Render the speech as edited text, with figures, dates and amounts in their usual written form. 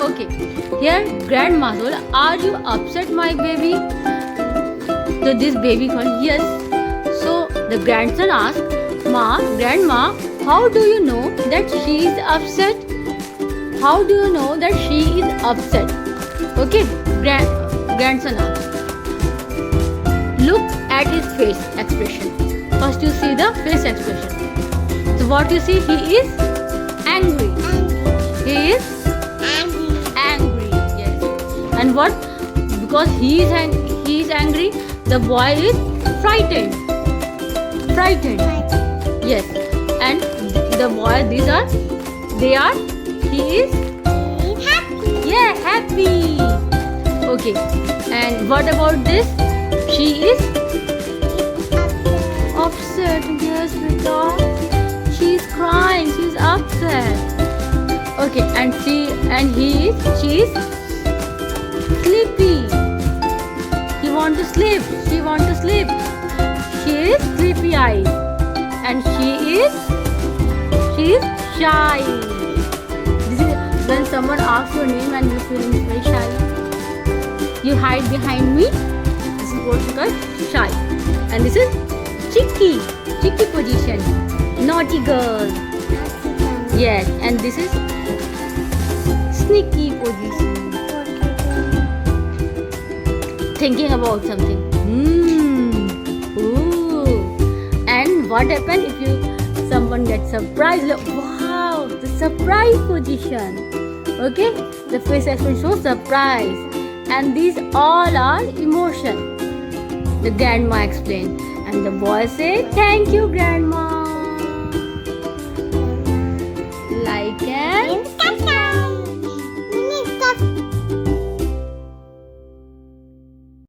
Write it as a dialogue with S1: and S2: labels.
S1: Okay, here grandma told, are you upset, my baby? So this baby called yes. So the grandson asked, Grandma, how do you know that she is upset? How do you know that she is upset? Okay, grandson asked. Look at his face expression. First you see the face expression. So what you see, he is angry. He is angry. Yes. And what? Because he is angry, the boy is frightened. Yes. And the boy, he is
S2: happy.
S1: yeah, happy. Okay. And what about this? She is upset. Yes, because she is crying. She is upset. Okay, and she is sleepy. He want to sleep. She want to sleep. She is sleepy eyes, and she is shy. This is when someone asks your name and you feel very shy. You hide behind me. This is what we call shy. And this is cheeky position. Naughty girl. Yes, and this is sneaky position. Thinking about something. Ooh. And what happens if someone gets surprised? Like, wow, the surprise position. Okay, the face expression shows surprise, and these all are emotion. The grandma explained, and the boy said, "Thank you, grandma."